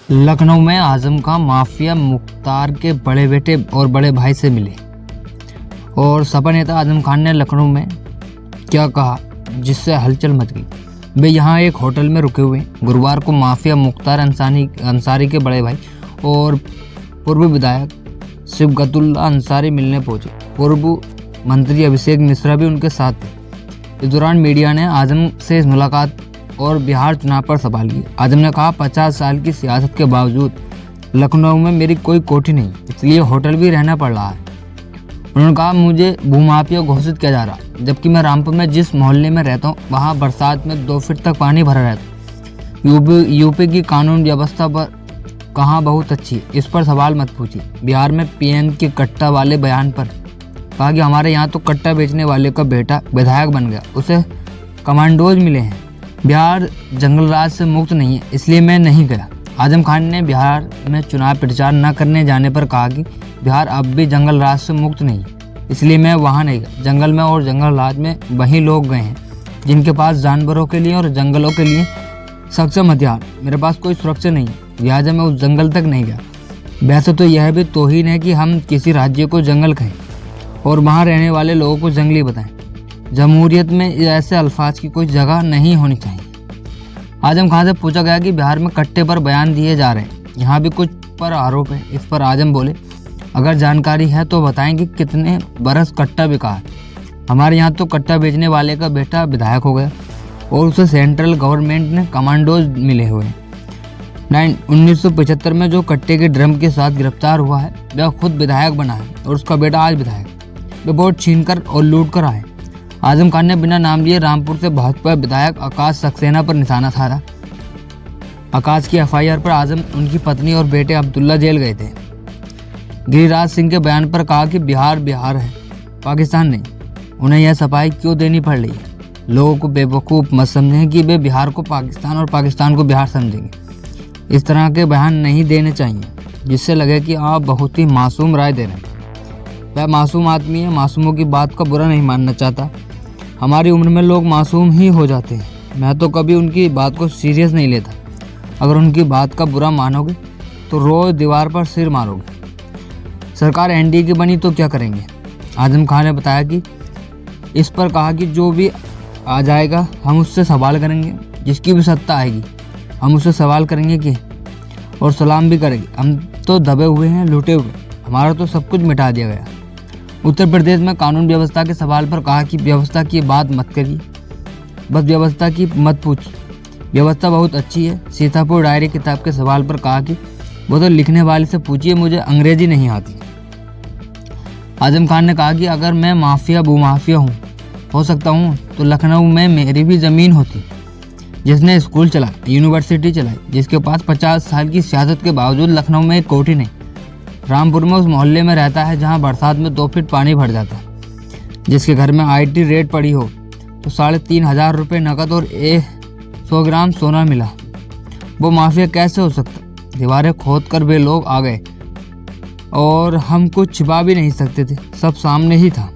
लखनऊ में आजम खां माफिया मुख्तार के बड़े बेटे और बड़े भाई से मिले और सपा नेता आजम खान ने लखनऊ में क्या कहा जिससे हलचल मच गई। वे यहाँ एक होटल में रुके हुए गुरुवार को माफिया मुख्तार अंसारी के बड़े भाई और पूर्व विधायक सिबगतुल्ला अंसारी मिलने पहुंचे। पूर्व मंत्री अभिषेक मिश्रा भी उनके साथ थे। इस दौरान मीडिया ने आजम से इस मुलाकात और बिहार चुनाव पर सवाल किए। आजम ने कहा, 50 साल की सियासत के बावजूद लखनऊ में मेरी कोई कोठी नहीं, इसलिए होटल भी रहना पड़ रहा है। उन्होंने कहा, मुझे भूमाफिया घोषित किया जा रहा, जबकि मैं रामपुर में जिस मोहल्ले में रहता हूँ वहाँ बरसात में 2 फीट तक पानी भरा रहता। यूपी की कानून व्यवस्था पर कहाँ बहुत अच्छी है, इस पर सवाल मत पूछिए। बिहार में पीएम के कट्टा वाले बयान पर कहा कि हमारे यहाँ तो कट्टा बेचने वाले का बेटा विधायक बन गया, उसे कमांडोज मिले हैं। बिहार जंगल राज से मुक्त नहीं है, इसलिए मैं नहीं गया। आजम खान ने बिहार में चुनाव प्रचार न करने जाने पर कहा कि बिहार अब भी जंगल राज से मुक्त नहीं है, इसलिए मैं वहाँ नहीं गया। जंगल में और जंगल राज में वही लोग गए हैं जिनके पास जानवरों के लिए और जंगलों के लिए सक्षम हथियार। मेरे पास कोई सुरक्षा नहीं है, लिहाजा मैं उस जंगल तक नहीं गया। वैसे तो यह भी तौहीन है कि हम किसी राज्य को जंगल कहें और वहाँ रहने वाले लोगों को जंगली बताएं। जमहूरियत में ऐसे अल्फाज की कोई जगह नहीं होनी चाहिए। आजम खान से पूछा गया कि बिहार में कट्टे पर बयान दिए जा रहे हैं, यहाँ भी कुछ पर आरोप है। इस पर आजम बोले, अगर जानकारी है तो बताएं कि कितने बरस कट्टा बिका है। हमारे यहाँ तो कट्टा बेचने वाले का बेटा विधायक हो गया और उसे सेंट्रल गवर्नमेंट ने कमांडोज मिले हुए हैं। 1975 में जो कट्टे के ड्रम के साथ गिरफ्तार हुआ है वह खुद विधायक बना है और उसका बेटा आज विधायक। वे वोट छीनकर और लूट कर आए। आजम खान ने बिना नाम लिए रामपुर से भाजपा विधायक आकाश सक्सेना पर निशाना साधा। आकाश की एफआईआर पर आजम, उनकी पत्नी और बेटे अब्दुल्ला जेल गए थे। गिरिराज सिंह के बयान पर कहा कि बिहार बिहार है, पाकिस्तान नहीं। उन्हें यह सफाई क्यों देनी पड़ रही है? लोगों को बेवकूफ़ मत समझें कि वे बिहार को पाकिस्तान और पाकिस्तान को बिहार समझेंगे। इस तरह के बयान नहीं देने चाहिए जिससे लगे कि आप बहुत ही मासूम राय दे रहे हैं। वह मासूम आदमी है, मासूमों की बात का बुरा नहीं मानना चाहता। हमारी उम्र में लोग मासूम ही हो जाते हैं। मैं तो कभी उनकी बात को सीरियस नहीं लेता। अगर उनकी बात का बुरा मानोगे तो रोज दीवार पर सिर मारोगे। सरकार एनडीए की बनी तो क्या करेंगे? आजम खान ने बताया कि इस पर कहा कि जो भी आ जाएगा हम उससे सवाल करेंगे, जिसकी भी सत्ता आएगी हम उससे सवाल करेंगे कि और सलाम भी करेंगे। हम तो दबे हुए हैं, लूटे हुए, हमारा तो सब कुछ मिटा दिया गया। उत्तर प्रदेश में कानून व्यवस्था के सवाल पर कहा कि व्यवस्था की बात मत करिए, बस व्यवस्था की मत पूछिए, व्यवस्था बहुत अच्छी है। सीतापुर डायरी किताब के सवाल पर कहा कि वो तो लिखने वाले से पूछिए, मुझे अंग्रेजी नहीं आती। आजम खान ने कहा कि अगर मैं माफिया भूमाफिया हो सकता हूँ तो लखनऊ में मेरी भी ज़मीन होती, जिसने स्कूल चलाया, यूनिवर्सिटी चलाई, जिसके पास 50 साल की सियासत के बावजूद लखनऊ में एक कोठी नहीं। रामपुर में उस मोहल्ले में रहता है जहां बरसात में 2 फीट पानी भर जाता है, जिसके घर में आईटी रेड पड़ी हो तो 3,500 रुपये नकद और 100 ग्राम सोना मिला। वो माफिया कैसे हो सकता? दीवारें खोद कर वे लोग आ गए और हम कुछ छिपा भी नहीं सकते थे, सब सामने ही था।